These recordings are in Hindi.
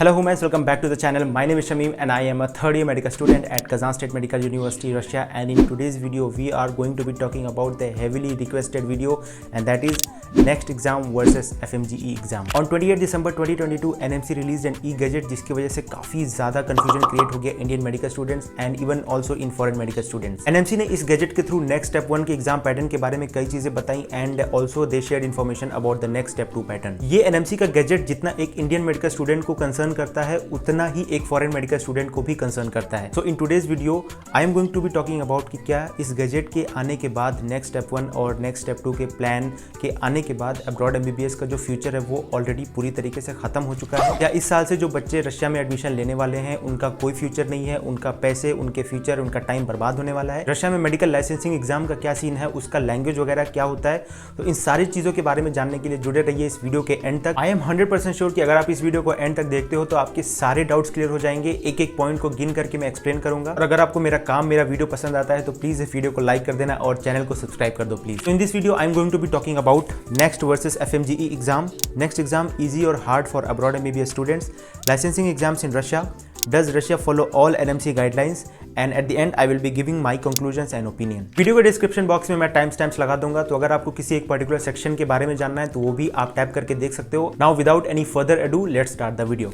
Hello humans, welcome back to the channel. My name is Shamim and I am a third year medical student at Kazan State Medical University, Russia, and in today's video we are going to be talking about the heavily requested video, and that is next exam versus FMGE exam. On 28 December 2022 NMC released an e-gadget जिसकी वजह से काफ़ी ज़्यादा confusion create हो गया Indian medical students and even also in foreign medical students. NMC ने इस gadget के through next step 1 के exam pattern के बारे में कई चीज़ें बताई and also they shared information about the next step 2 pattern. ये NMC का gadget जितना एक Indian medical student को concern करता है उतना ही एक फॉरेन मेडिकल स्टूडेंट को भी कंसर्न करता है. So in today's video I am going to be talking about कि क्या इस गैजेट के आने के बाद नेक्स्ट स्टेप 1 और नेक्स्ट स्टेप 2 के प्लान के आने के बाद अब्रॉड एमबीबीएस का जो फ्यूचर है वो ऑलरेडी पूरी तरीके से खत्म हो चुका है, या इस साल से जो बच्चे रशिया में एडमिशन लेने वाले हैं उनका कोई फ्यूचर नहीं है, उनका पैसे, उनके फ्यूचर, उनका टाइम बर्बाद होने वाला है. रशिया में मेडिकल लाइसेंसिंग एग्जाम का क्या सीन है, उसका लैंग्वेज वगैरह क्या होता है, तो इन सारी चीज़ों के बारे में जानने के लिए जुड़े रहिए इस वीडियो के एंड तक. आई एम 100% श्योर कि अगर आप इस वीडियो को एंड तक देखते हो तो आपके सारे डाउट्स क्लियर हो जाएंगे. एक एक पॉइंट को गिन करके मैं एक्सप्लेन करूंगा, और अगर आपको मेरा वीडियो पसंद आता है तो प्लीज इस वीडियो को लाइक कर देना और चैनल को सब्सक्राइब कर दो please. In this video I am going to be talking about next versus FMGE exam. Next exam easy और hard for abroad MBBS students. Licensing exams in Russia. Does Russia follow all NMC guidelines? And at the end I will be giving my conclusions and opinion. Video के डिस्क्रिप्शन बॉक्स में मैं टाइम स्टैम्प्स लगा दूंगा, तो अगर आपको किसी एक पर्टिकुलर सेक्शन के बारे में जानना है तो वो भी आप टैप करके देख सकते हो. Now without any further ado let's start the video.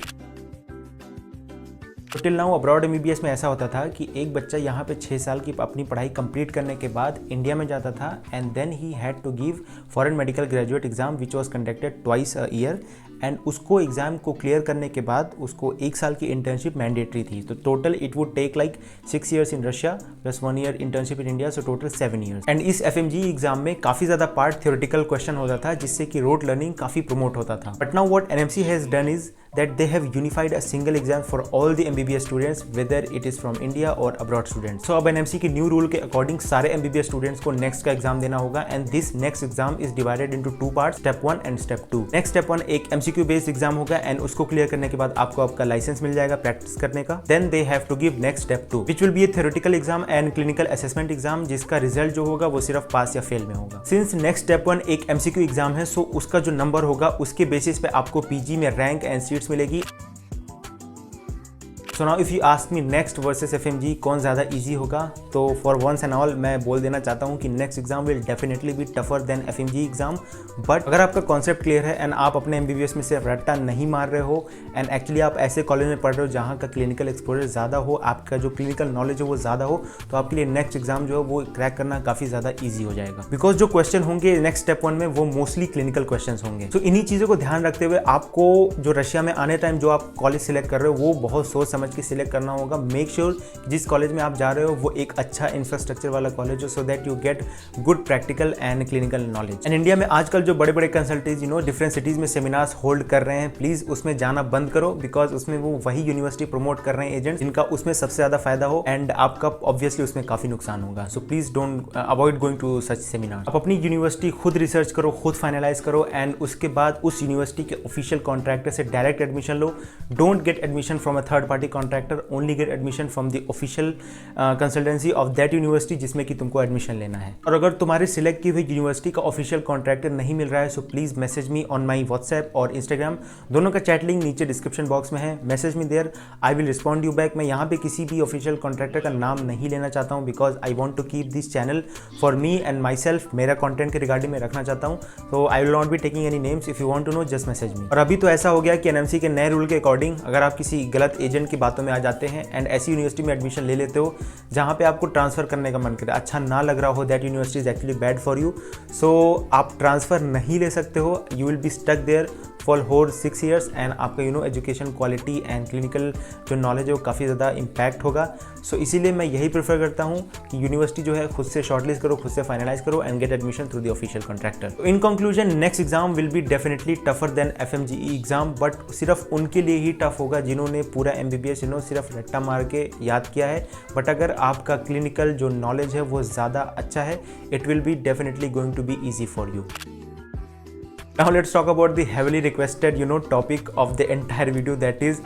तो टिल नाउ अब्रॉड एमबीबीएस में ऐसा होता था कि एक बच्चा यहाँ पे 6 साल की अपनी पढ़ाई कंप्लीट करने के बाद इंडिया में जाता था and then he had to give foreign medical graduate exam which was conducted twice a year, and उसको एग्जाम को क्लियर करने के बाद उसको 1 साल की इंटर्नशिप मैंडेटरी थी. तो total it would take like 6 years in Russia plus 1 year internship in India, so total 7 years. And इस एफएमजीई एग्जाम में काफ़ी ज़्यादा पार्ट थ्योरेटिकल क्वेश्चन होता था जिससे कि रोड लर्निंग काफ़ी प्रमोट होता था. But now what NMC has done is that they have unified a single exam for all the MBBS students whether it is from India or abroad students. So अब NMC के new rule के according सारे MBBS students को next का exam देना होगा, and this next exam is divided into 2 parts, step 1 and step 2. Next step 1 एक MCQ based exam होगा and उसको clear करने के बाद आपको आपका license मिल जाएगा practice करने का. Then they have to give next step 2 which will be a theoretical exam and clinical assessment exam जिसका result जो होगा वो सिर्फ पास या फेल में होगा. Since next step 1 एक MCQ exam है, so उसका जो नंबर होगा उसके बेसिस पे आपको PG में रैंक एंड सीट्स मिलेगी. So now if you ask me next versus FMG कौन ज़्यादा इजी होगा, तो फॉर वंस एंड ऑल मैं बोल देना चाहता हूँ कि next exam will definitely be tougher than FMG exam. But अगर आपका कॉन्सेप्ट क्लियर है एंड आप अपने एमबीबीएस में सिर्फ रट्टा नहीं मार रहे हो एंड एक्चुअली आप ऐसे कॉलेज में पढ़ रहे हो जहाँ का क्लिनिकल एक्सपोजर ज़्यादा हो, आपका जो क्लिनिकल नॉलेज है वो ज़्यादा हो, तो आपके लिए नेक्स्ट एग्जाम जो है वो क्रैक करना काफ़ी ज़्यादा ईजी हो जाएगा. बिकॉज जो क्वेश्चन होंगे नेक्स्ट स्टेप 1 में वो मोस्टली क्लिनिकल क्वेश्चन होंगे. तो इन्हीं चीज़ों को ध्यान रखते हुए आपको जो रशिया में आने टाइम जो आप कॉलेज सिलेक्ट कर रहे हो वो बहुत सोच समझ के सिलेक्ट करना होगा. मेक श्योर जिस कॉलेज में आप जा रहे हो वो एक अच्छा इंफ्रास्ट्रक्चर वाला कॉलेज हो, so that you get good practical and clinical knowledge. And India में आजकल जो बड़े बड़े कंसल्टेंट डिफरेंट सिटीज में सेमिनार्स होल्ड कर रहे हैं, प्लीज उसमें जाना बंद करो, बिकॉज उसमें वो वही यूनिवर्सिटी प्रमोट कर रहे हैं एजेंट्स जिनका उसमें सबसे ज्यादा फायदा हो, एंड आपका ऑब्वियसली उसमें काफी नुकसान होगा. So please don't avoid going to such seminar. आप अपनी यूनिवर्सिटी खुद रिसर्च करो, खुद फाइनलाइज करो, एंड उसके बाद उस यूनिवर्सिटी के ऑफिशियल कॉन्ट्रैक्टर से direct admission low. Don't get admission from a third party contractor, only get admission from the official consultancy of that university जिसमें कि तुमको एडमिशन लेना है. और अगर तुम्हारे सिलेक्ट की हुई यूनिवर्सिटी का ऑफिशियल कॉन्ट्रैक्टर नहीं मिल रहा है, so please message me on my WhatsApp और इंस्टाग्राम. दोनों का चैट लिंक नीचे डिस्क्रिप्शन बॉक्स में है. Message me there, I will respond you back. मैं यहाँ पे किसी भी ऑफिशियल कॉन्ट्रैक्टर का नाम नहीं लेना चाहता हूँ, because I want to keep this channel for me and my self. मेरा कॉन्टेंट के रिगार्डिंग में रखना चाहता हूँ, तो I will not be taking any names. If you want to know just message me. और अभी तो ऐसा हो गया कि एनएमसी के नए रूल के अकॉर्डिंग अगर आप किसी गलत एजेंट की बातों में आ जाते हैं एंड ऐसी यूनिवर्सिटी में एडमिशन ले लेते हो जहाँ पे आपको ट्रांसफर करने का मन करे, अच्छा ना लग रहा हो, that university is actually bad for you, so आप ट्रांसफर नहीं ले सकते हो. You will be stuck there for whole 6 years and आपका एजुकेशन क्वालिटी एंड क्लिनिकल जो नॉलेज है वो काफ़ी ज़्यादा इम्पैक्ट होगा. सो इसीलिए मैं यही प्रेफर करता हूँ कि यूनिवर्सिटी जो है खुद से शॉर्टलिस्ट करो, खुद से फाइनलाइज करो and get admission through the official contractor. In conclusion next exam will be definitely tougher than FMGE exam, but सिर्फ उनके लिए ही टफ होगा जिन्होंने पूरा एमबीबीएस सिर्फ रट्टा मार के याद किया है. बट अगर आपका क्लिनिकल जो नॉलेज है वो ज़्यादा अच्छा है, it will be definitely going to be easy for you. Now let's talk about the heavily requested topic of the entire video, that is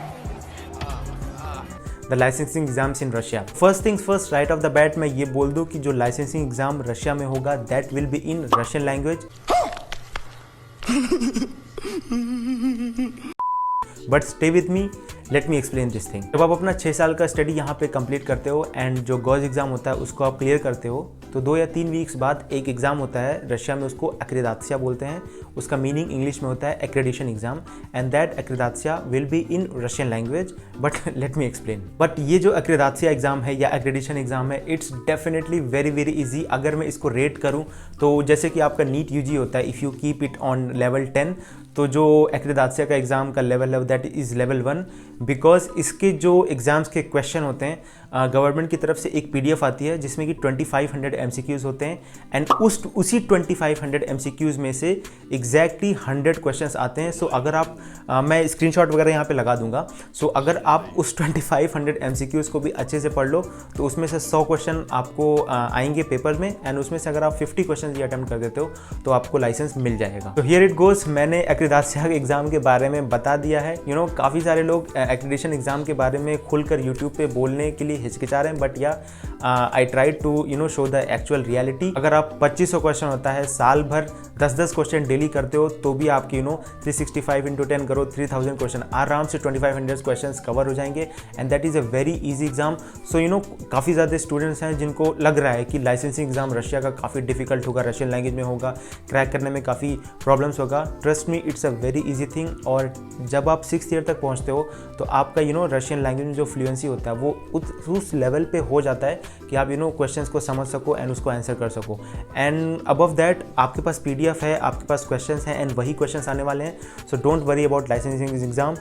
the licensing exams in Russia. First things first, right off the bat मैं ये बोल दूँ कि जो licensing exam रशिया में होगा that will be in Russian language. But stay with me, late me explain this thing. जब आप अपना 6 साल का स्टडी यहाँ पे कंप्लीट करते हो एंड जो गॉज एग्जाम होता है उसको आप क्लियर करते हो, तो 2 या 3 वीक्स बाद एक एग्जाम होता है रशिया में, उसको एक्रेदात्सिया बोलते हैं। उसका मीनिंग इंग्लिश में होता है एक्रेडिशन एग्जाम, एंड दैट एक्रेदात्सिया will be in Russian language, but let me explain. But ये जो एक्रेदात्सिया एग्जाम है या एक्रेडिशन एग्जाम है, it's definitely very very easy. अगर मैं इसको रेट करूँ तो जैसे कि आपका नीट यूजी होता है, if you keep it on level 10, तो जो एक्रेदात्सिया का एग्ज़ाम का लेवल है दैट इज़ लेवल 1, बिकॉज इसके जो एग्ज़ाम्स के क्वेश्चन होते हैं गवर्नमेंट की तरफ से एक PDF आती है जिसमें कि 2500 MCQs होते हैं, एंड उसी 2500 MCQs में से एग्जैक्टली 100 क्वेश्चंस आते हैं। सो अगर आप मैं स्क्रीनशॉट वगैरह यहाँ पे लगा दूंगा, सो अगर आप उस 2500 MCQs को भी अच्छे से पढ़ लो तो उसमें से 100 क्वेश्चन आपको आएंगे पेपर में, एंड उसमें से अगर आप 50 क्वेश्चन भी अटेम्प्ट कर देते हो तो आपको लाइसेंस मिल जाएगा। तो हियर इट गोज, मैंने एक्रेदात्सिया के एग्ज़ाम के बारे में बता दिया है। काफ़ी सारे लोग एक्रेडिशन एग्ज़ाम के बारे में खुलकर यूट्यूब पे बोलने के लिए हिचकिचा रहे हैं, but yeah I try to show the actual reality. अगर आप 2500 क्वेश्चन होता है, साल भर 10-10 क्वेश्चन डेली करते हो तो भी आपकी 365 × 10 करो 3000 क्वेश्चन आराम से 2500 क्वेश्चन कवर हो जाएंगे, and that is a very easy exam. So काफ़ी ज़्यादा स्टूडेंट्स हैं जिनको लग रहा है कि लाइसेंसिंग एग्जाम रशिया का काफ़ी डिफिकल्ट होगा, रशियन लैंग्वेज में होगा, क्रैक करने में काफ़ी प्रॉब्लम्स होगा। Trust me, it's a very easy thing. और जब आप 6th ईयर तक पहुँचते हो तो आपका रशियन लैंग्वेज में जो फ्लुएंसी होता है वो उस लेवल पे हो जाता है कि आप क्वेश्चंस को समझ सको एंड उसको आंसर कर सको। एंड अबव दैट आपके पास PDF है, आपके पास क्वेश्चंस हैं, एंड वही क्वेश्चंस आने वाले हैं। So don't worry about licensing exam.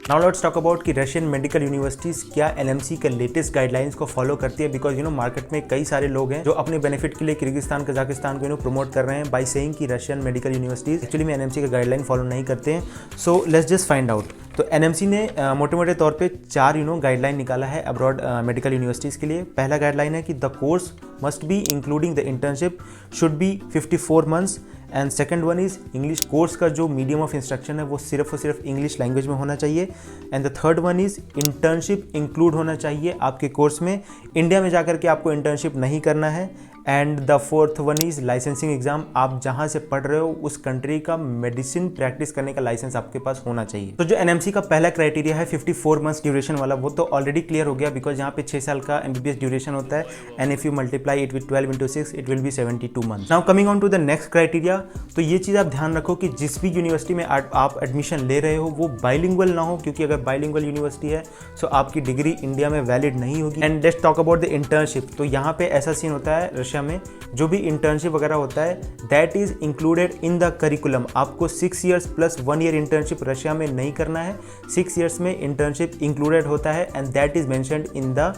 Now let's talk about कि रशियन मेडिकल यूनिवर्सिटीज़ क्या NMC के लेटेस्ट गाइडलाइंस को फॉलो करती है, बिकॉज मार्केट में कई सारे लोग हैं जो अपने बेनिफिट के लिए किर्गिस्तान कजाकिस्तान को प्रमोट कर रहे हैं बाय सेइंग कि रशियन मेडिकल यूनिवर्सिटीज़ एक्चुअली में NMC का गाइडलाइन फॉलो नहीं करते हैं। So let's just find out. तो NMC ने मोटे मोटे तौर पे 4 गाइडलाइन निकाला है अब्रॉड मेडिकल यूनिवर्सिटीज़ के लिए। पहला गाइडलाइन है कि the course must be including the internship should be 54 months, and second one is English course का जो मीडियम ऑफ इंस्ट्रक्शन है वो सिर्फ और सिर्फ इंग्लिश लैंग्वेज में होना चाहिए, and the third one is internship include होना चाहिए आपके कोर्स में, इंडिया में जाकर के आपको इंटर्नशिप नहीं करना है, and the fourth one is licensing exam, आप जहाँ से पढ़ रहे हो उस कंट्री का मेडिसिन प्रैक्टिस करने का लाइसेंस आपके पास होना चाहिए। तो जो NMC का पहला क्राइटेरिया है 54 मंथ्स ड्यूरेशन वाला, वो तो ऑलरेडी क्लियर हो गया, बिकॉज यहाँ पे 6 साल का MBBS ड्यूरेशन होता है, and if you multiply it with 12 × 6 it will be 72 months. Now coming on to the next criteria, तो ये चीज़ आप ध्यान रखो कि जिस भी यूनिवर्सिटी में आप एडमिशन ले रहे हो वो बाइलिंगुअल ना हो, क्योंकि अगर बाइलिंगुअल यूनिवर्सिटी है तो आपकी डिग्री इंडिया में वैलिड नहीं होगी। And let's talk about the internship. तो यहाँ पे ऐसा सीन होता है रशिया में, जो भी इंटर्नशिप वगैरह होता है that is included in the curriculum. आपको 6 years plus 1 year internship Russia में नहीं करना है, 6 इयर्स में इंटर्नशिप इंक्लूडेड होता है, and that is mentioned in the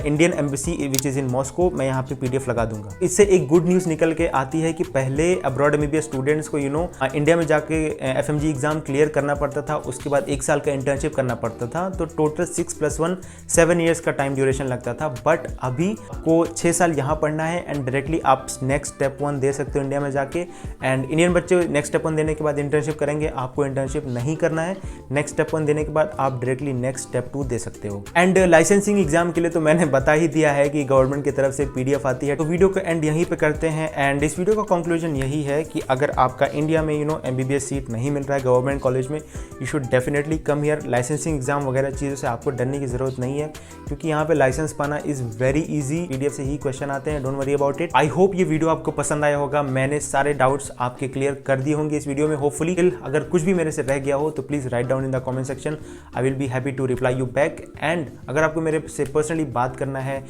Indian embassy which is in Moscow. मैं यहाँ पे PDF लगा दूंगा। इससे एक गुड न्यूज़ निकल के आती है कि पहले अब्रॉड MBBS स्टूडेंट्स को इंडिया में जाके FMG एग्जाम क्लियर करना पड़ता था, उसके बाद 1 साल का इंटर्नशिप करना पड़ता था, तो टोटल 6 + 1 7 ईयर्स का टाइम ड्यूरेशन लगता था। बट अभी को 6 साल यहाँ पढ़ना है एंड डायरेक्टली आप नेक्स्ट स्टेप 1 दे सकते हो इंडिया में जाके, एंड इंडियन बच्चे नेक्स्ट स्टेप 1 देने के बाद इंटर्नशिप करेंगे, आपको इंटर्नशिप नहीं करना है। नेक्स्ट स्टेप 1 देने के बाद आप डायरेक्टली नेक्स्ट स्टेप 2 दे सकते हो। एंड लाइसेंसिंग एग्जाम के लिए तो मैंने बता ही दिया है कि गवर्नमेंट की तरफ से PDF आती है। तो वीडियो का एंड यहीं पे करते हैं, एंड इस वीडियो का कंक्लूजन यही है कि अगर आपका इंडिया में MBBS सीट नहीं मिल रहा है गवर्नमेंट कॉलेज में, you should definitely come here. Licensing exam वगैरह चीज़ों से आपको डरने की जरूरत नहीं है, क्योंकि यहाँ पे लाइसेंस पाना इज वेरी इजी। PDF से ही क्वेश्चन आते हैं, don't worry about it. I hope ये वीडियो आपको पसंद आया होगा, मैंने सारे डाउट्स आपके क्लियर कर दिए होंगे इस वीडियो में होपफुली। अगर कुछ भी मेरे से रह गया हो तो please write down in the comment section, I will be happy to reply you back. And अगर आपको मेरे से पर्सनली बात करना है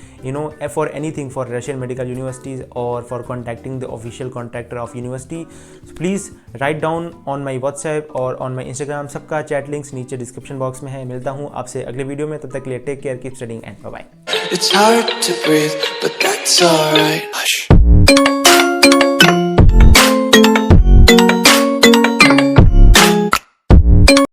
for anything for Russian medical universities और for contacting the official contractor of university, please write down on my WhatsApp और ऑन माई Instagram। सबका चैट लिंक्स नीचे डिस्क्रिप्शन बॉक्स में है। मिलता हूँ आपसे अगले वीडियो में, तब तक के लिए take care, keep studying and bye bye. It's hard to breathe, but that's alright. Hush.